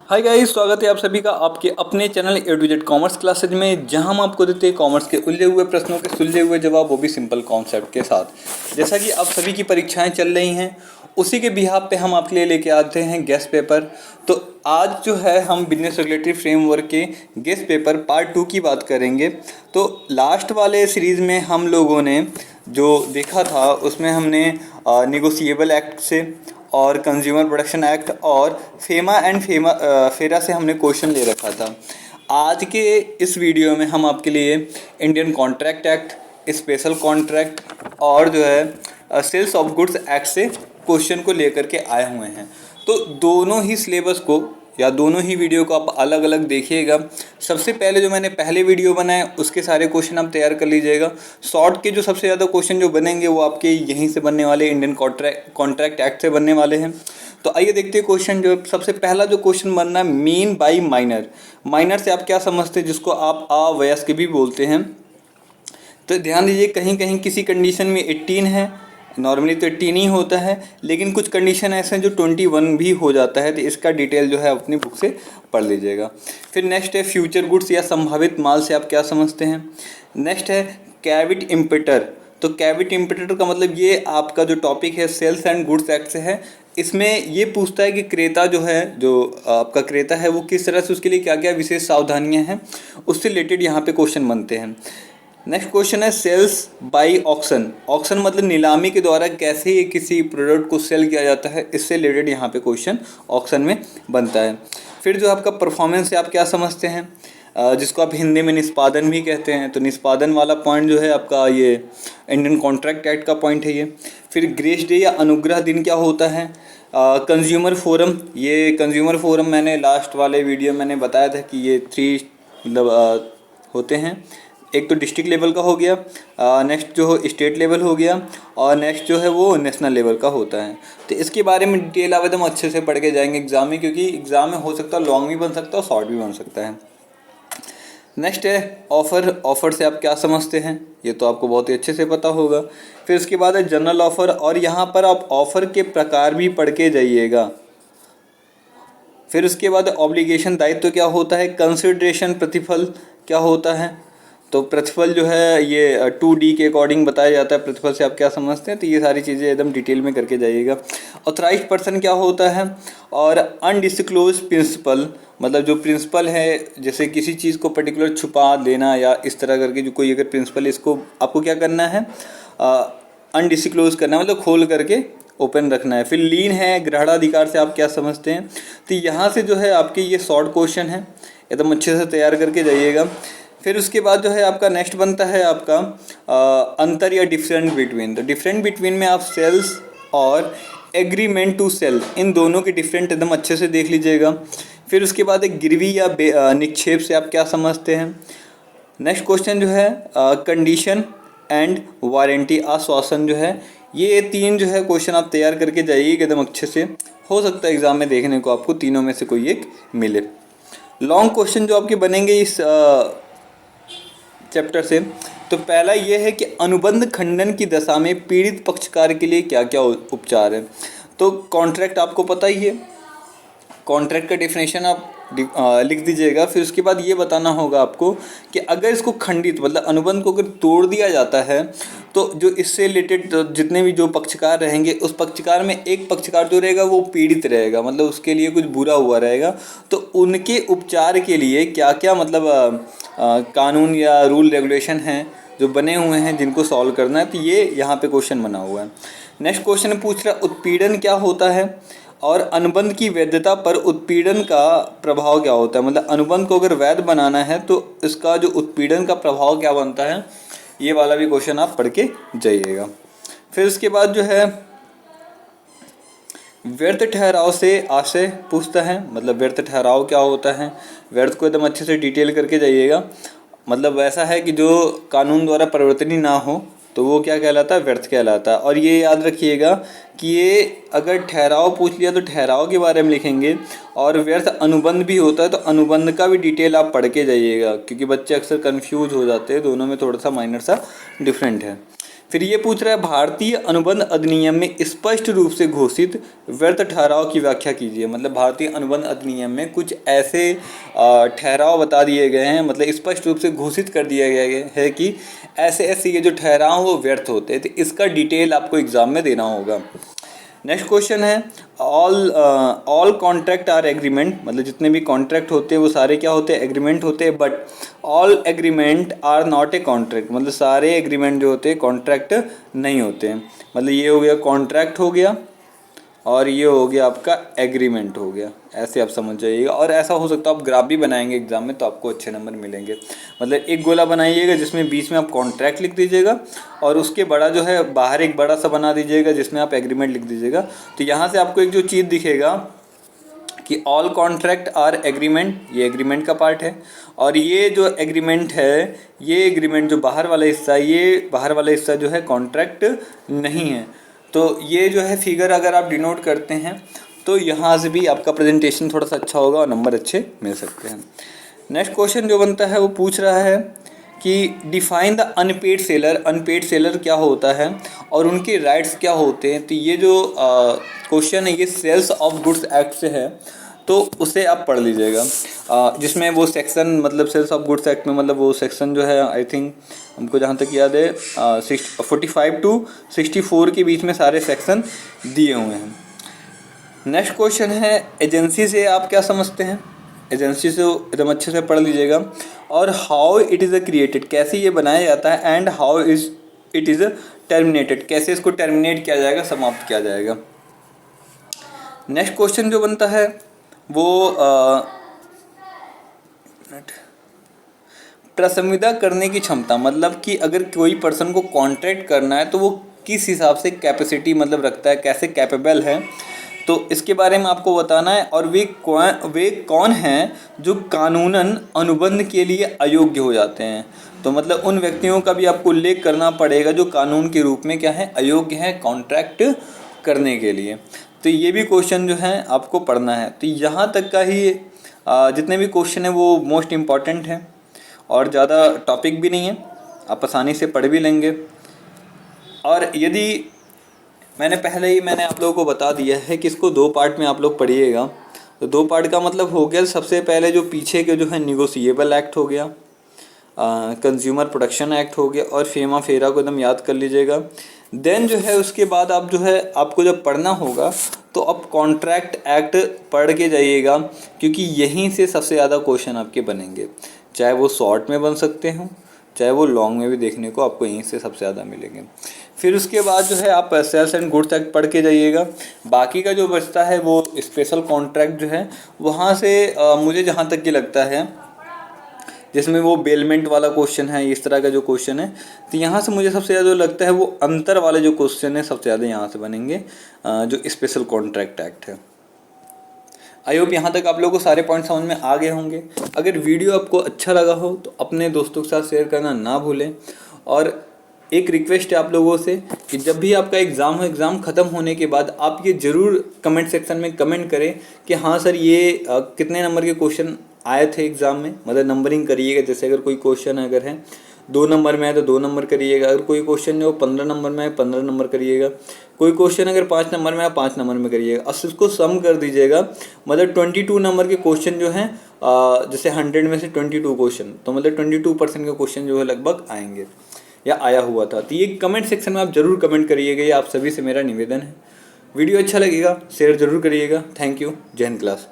Hi guys, स्वागत है आप सभी का आपके अपने channel A to Z commerce classes में, जहां हम आपको देते हैं कॉमर्स के उलझे हुए प्रश्नों के सुलझे हुए जवाब, वो भी सिंपल कॉन्सेप्ट के साथ। जैसा कि आप सभी की परीक्षाएं चल रही हैं, उसी के बिहाफ पे हम आपके लिए लेके आते हैं गेस्ट पेपर। तो आज जो है हम बिजनेस रेगुलेटरी फ्रेमवर्क के गेस्ट पेपर पार्ट 2 की बात करेंगे। तो लास्ट वाले सीरीज़ में हम लोगों ने जो देखा था उसमें हमने निगोशिएबल एक्ट से और कंज्यूमर प्रोडक्शन एक्ट और फेरा से हमने क्वेश्चन ले रखा था। आज के इस वीडियो में हम आपके लिए Indian contract act, special contract और जो है सेल्स ऑफ गुड्स एक्ट से क्वेश्चन को लेकर के आए हुए हैं। तो दोनों ही सिलेबस को या दोनों ही वीडियो को आप अलग अलग देखिएगा। सबसे पहले जो मैंने पहले वीडियो बनाए उसके सारे क्वेश्चन आप तैयार कर लीजिएगा। शॉर्ट के जो सबसे ज़्यादा क्वेश्चन जो बनेंगे वो आपके यहीं से बनने वाले, इंडियन कॉन्ट्रैक्ट एक्ट से बनने वाले हैं। तो आइए देखते हैं क्वेश्चन। जो सबसे पहला जो क्वेश्चन बनना है, मीन बाई माइनर। माइनर से आप क्या समझते हैं, जिसको आप अवयस्क भी बोलते हैं। तो ध्यान दीजिए, कहीं कहीं किसी कंडीशन में 18 है, नॉर्मली तो 18 ही होता है, लेकिन कुछ कंडीशन ऐसे हैं जो 21 भी हो जाता है। तो इसका डिटेल जो है अपनी बुक से पढ़ लीजिएगा। फिर नेक्स्ट है फ्यूचर गुड्स या संभावित माल से आप क्या समझते हैं। नेक्स्ट है कैविट इम्पिटर। तो कैविट इम्पिटर का मतलब ये आपका जो टॉपिक है सेल्स एंड गुड्स एक्ट से है। इसमें ये पूछता है कि क्रेता जो है, जो आपका क्रेता है, वो किस तरह से, उसके लिए क्या क्या विशेष सावधानियां हैं, उससे रिलेटेड यहाँ पे क्वेश्चन बनते हैं। नेक्स्ट क्वेश्चन है सेल्स बाय ऑक्शन। ऑक्शन मतलब नीलामी के द्वारा कैसे किसी प्रोडक्ट को सेल किया जाता है, इससे रिलेटेड यहाँ पे क्वेश्चन ऑक्शन में बनता है। फिर जो आपका परफॉर्मेंस से आप क्या समझते हैं, जिसको आप हिंदी में निष्पादन भी कहते हैं। तो निष्पादन वाला पॉइंट जो है आपका ये इंडियन कॉन्ट्रैक्ट एक्ट का पॉइंट है ये। फिर ग्रेस डे या अनुग्रह दिन क्या होता है। कंज्यूमर फोरम, ये कंज्यूमर फोरम मैंने लास्ट वाले वीडियो मैंने बताया था कि ये 3 मतलब होते हैं। एक तो डिस्ट्रिक्ट लेवल का हो गया, नेक्स्ट जो स्टेट लेवल हो गया, और नेक्स्ट जो है वो नेशनल लेवल का होता है। तो इसके बारे में डिटेल आप एकदम अच्छे से पढ़ के जाएंगे एग्जाम में, क्योंकि एग्जाम में हो सकता है लॉन्ग भी बन सकता है और शॉर्ट भी बन सकता है। नेक्स्ट है ऑफ़र। ऑफ़र से आप क्या समझते हैं, ये तो आपको बहुत ही अच्छे से पता होगा। फिर उसके बाद है जनरल ऑफ़र, और यहाँ पर आप ऑफ़र के प्रकार भी पढ़ के जाइएगा। फिर उसके बाद ऑब्लिगेशन, दायित्व क्या होता है। कंसिडरेशन, प्रतिफल क्या होता है। तो प्रतिफल जो है ये 2D के अकॉर्डिंग बताया जाता है। प्रतिफल से आप क्या समझते हैं, तो ये सारी चीज़ें एकदम डिटेल में करके जाइएगा। ऑथराइज्ड पर्सन क्या होता है, और अनडिस्क्लोज प्रिंसिपल, मतलब जो प्रिंसिपल है, जैसे किसी चीज़ को पर्टिकुलर छुपा देना या इस तरह करके जो कोई अगर प्रिंसिपल, इसको आपको क्या करना है, अनडिस्क्लोज करना है, मतलब खोल करके ओपन रखना है। फिर लीन है, ग्रहणाधिकार से आप क्या समझते हैं। तो यहाँ से जो है आपके ये शॉर्ट क्वेश्चन है, एकदम अच्छे से तैयार करके जाइएगा। फिर उसके बाद जो है आपका नेक्स्ट बनता है आपका अंतर या डिफरेंट बिटवीन। तो डिफरेंट बिटवीन में आप सेल्स और एग्रीमेंट टू सेल, इन दोनों के डिफरेंट एकदम अच्छे से देख लीजिएगा। फिर उसके बाद एक गिरवी या निक्षेप से आप क्या समझते हैं। नेक्स्ट क्वेश्चन जो है कंडीशन एंड वारंटी, आश्वासन जो है। ये 3 जो है क्वेश्चन आप तैयार करके जाइएगा एकदम अच्छे से। हो सकता है एग्जाम में देखने को आपको तीनों में से कोई एक मिले। लॉन्ग क्वेश्चन जो आपके बनेंगे इस चैप्टर से, तो पहला ये है कि अनुबंध खंडन की दशा में पीड़ित पक्षकार के लिए क्या क्या उपचार है। तो कॉन्ट्रैक्ट आपको पता ही है, कॉन्ट्रैक्ट का डेफिनेशन आप लिख दीजिएगा। फिर उसके बाद ये बताना होगा आपको कि अगर इसको खंडित, मतलब अनुबंध को अगर तोड़ दिया जाता है, तो जो इससे रिलेटेड जितने भी जो पक्षकार रहेंगे, उस पक्षकार में एक पक्षकार जो रहेगा वो पीड़ित रहेगा, मतलब उसके लिए कुछ बुरा हुआ रहेगा। तो उनके उपचार के लिए क्या क्या मतलब कानून या रूल रेगुलेशन हैं जो बने हुए हैं, जिनको सॉल्व करना है। तो ये यहाँ पे क्वेश्चन बना हुआ है। नेक्स्ट क्वेश्चन पूछ रहा है उत्पीड़न क्या होता है, और अनुबंध की वैधता पर उत्पीड़न का प्रभाव क्या होता है। मतलब अनुबंध को अगर वैध बनाना है तो इसका जो उत्पीड़न का प्रभाव क्या बनता है, ये वाला भी क्वेश्चन आप पढ़ के जाइएगा। फिर उसके बाद जो है व्यर्थ ठहराव से आशय पूछता है। मतलब व्यर्थ ठहराव क्या होता है, व्यर्थ को एकदम अच्छे से डिटेल करके जाइएगा। मतलब वैसा है कि जो कानून द्वारा परिवर्तनीय ना हो, तो वो क्या कहलाता है, व्यर्थ कहलाता है। और ये याद रखिएगा कि ये अगर ठहराव पूछ लिया तो ठहराव के बारे में लिखेंगे, और व्यर्थ अनुबंध भी होता है तो अनुबंध का भी डिटेल आप पढ़ के जाइएगा, क्योंकि बच्चे अक्सर कंफ्यूज हो जाते हैं, दोनों में थोड़ा सा माइनर सा डिफरेंट है। फिर ये पूछ रहा है भारतीय अनुबंध अधिनियम में स्पष्ट रूप से घोषित व्यर्थ ठहराव की व्याख्या कीजिए। मतलब भारतीय अनुबंध अधिनियम में कुछ ऐसे ठहराव बता दिए गए हैं, मतलब स्पष्ट रूप से घोषित कर दिया गया है कि ऐसे ऐसे ये जो ठहराव वो व्यर्थ होते हैं। तो इसका डिटेल आपको एग्जाम में देना होगा। नेक्स्ट क्वेश्चन है ऑल कॉन्ट्रैक्ट आर एग्रीमेंट, मतलब जितने भी कॉन्ट्रैक्ट होते हैं वो सारे क्या होते हैं, एग्रीमेंट होते हैं। But all agreement are not a contract, मतलब सारे एग्रीमेंट जो होते हैं कॉन्ट्रैक्ट नहीं होते हैं। मतलब ये हो गया कॉन्ट्रैक्ट हो गया और ये हो गया आपका एग्रीमेंट हो गया, ऐसे आप समझ जाइएगा। और ऐसा हो सकता है आप ग्राफ भी बनाएंगे एग्जाम में तो आपको अच्छे नंबर मिलेंगे। मतलब एक गोला बनाइएगा जिसमें बीच में आप कॉन्ट्रैक्ट लिख दीजिएगा और उसके बड़ा जो है बाहर एक बड़ा सा बना दीजिएगा जिसमें आप एग्रीमेंट लिख दीजिएगा। तो यहाँ से आपको एक जो चीज़ दिखेगा कि ऑल कॉन्ट्रैक्ट आर एग्रीमेंट, ये एग्रीमेंट का पार्ट है। और ये जो एग्रीमेंट है, ये एग्रीमेंट जो बाहर वाला हिस्सा है, ये बाहर वाला हिस्सा जो है कॉन्ट्रैक्ट नहीं है। तो ये जो है फिगर अगर आप डिनोट करते हैं तो यहाँ से भी आपका प्रेजेंटेशन थोड़ा सा अच्छा होगा और नंबर अच्छे मिल सकते हैं। नेक्स्ट क्वेश्चन जो बनता है वो पूछ रहा है कि define the unpaid seller, unpaid seller क्या होता है और उनके राइट्स क्या होते हैं। तो ये जो क्वेश्चन है ये सेल्स ऑफ गुड्स एक्ट से है, तो उसे आप पढ़ लीजिएगा। जिसमें वो सेक्शन, मतलब सेल्स ऑफ गुड्स एक्ट में मतलब वो सेक्शन जो है आई थिंक हमको जहाँ तक याद है 45 to 64 के बीच में सारे सेक्शन दिए हुए हैं। नेक्स्ट क्वेश्चन है एजेंसी से आप क्या समझते हैं। एजेंसी से एकदम अच्छे से पढ़ लीजिएगा। और हाउ इट इज़ क्रिएटेड, कैसे ये बनाया जाता है। And how it is terminated, कैसे इसको टर्मिनेट किया जाएगा, समाप्त किया जाएगा। नेक्स्ट क्वेश्चन जो बनता है वो प्रसंविदा करने की क्षमता, मतलब कि अगर कोई पर्सन को कॉन्ट्रैक्ट करना है तो वो किस हिसाब से कैपेसिटी मतलब रखता है, कैसे कैपेबल है, तो इसके बारे में आपको बताना है। और वे कौन हैं जो कानूनन अनुबंध के लिए अयोग्य हो जाते हैं। तो मतलब उन व्यक्तियों का भी आपको उल्लेख करना पड़ेगा जो कानून के रूप में क्या है, अयोग्य हैं कॉन्ट्रैक्ट करने के लिए। तो ये भी क्वेश्चन जो है आपको पढ़ना है। तो यहाँ तक का ही जितने भी क्वेश्चन है वो मोस्ट इम्पॉर्टेंट है और ज़्यादा टॉपिक भी नहीं है, आप आसानी से पढ़ भी लेंगे। और यदि मैंने आप लोगों को बता दिया है कि इसको 2 पार्ट में आप लोग पढ़िएगा। तो 2 पार्ट का मतलब हो गया, सबसे पहले जो पीछे के जो है निगोशिएबल एक्ट हो गया, कंज्यूमर प्रोटेक्शन एक्ट हो गया और फेमा फेरा को एकदम याद कर लीजिएगा। देन जो है उसके बाद आप जो है आपको जब पढ़ना होगा तो आप कॉन्ट्रैक्ट एक्ट पढ़ के जाइएगा, क्योंकि यहीं से सबसे ज़्यादा क्वेश्चन आपके बनेंगे। चाहे वो शॉर्ट में बन सकते हों, चाहे वो लॉन्ग में भी देखने को आपको यहीं से सबसे ज़्यादा मिलेंगे। फिर उसके बाद जो है आप सेल्स एंड गुड्स एक्ट पढ़ के जाइएगा। बाकी का जो बचता है वो स्पेशल कॉन्ट्रैक्ट जो है वहाँ से मुझे जहाँ तक कि लगता है जिसमें वो बेलमेंट वाला क्वेश्चन है, इस तरह का जो क्वेश्चन है, तो यहाँ से मुझे सबसे ज़्यादा लगता है वो अंतर वाले जो क्वेश्चन है सबसे ज़्यादा यहाँ से बनेंगे, जो स्पेशल कॉन्ट्रैक्ट एक्ट है। आई होप यहाँ तक आप लोगों को सारे पॉइंट समझ में आ गए होंगे। अगर वीडियो आपको अच्छा लगा हो तो अपने दोस्तों के साथ शेयर करना ना भूलें। और एक रिक्वेस्ट है आप लोगों से कि जब भी आपका एग्ज़ाम हो, एग्ज़ाम ख़त्म होने के बाद आप ये ज़रूर कमेंट सेक्शन में कमेंट करें कि हाँ सर ये कितने नंबर के क्वेश्चन आए थे एग्ज़ाम में, मतलब नंबरिंग करिएगा। जैसे अगर कोई क्वेश्चन अगर है 2 नंबर में है तो 2 नंबर करिएगा, अगर कोई क्वेश्चन जो 15 नंबर में है 15 नंबर करिएगा, कोई क्वेश्चन अगर 5 नंबर में है 5 नंबर में करिएगा। और उसको सम कर दीजिएगा, मतलब 22 नंबर के क्वेश्चन जो हैं जैसे 100 में से 22 क्वेश्चन, तो मतलब 22% के क्वेश्चन जो है लगभग आएंगे या आया हुआ था। तो ये कमेंट सेक्शन में आप ज़रूर कमेंट करिएगा, ये आप सभी से मेरा निवेदन है। वीडियो अच्छा लगेगा शेयर ज़रूर करिएगा। Thank you. जय हिंद क्लास।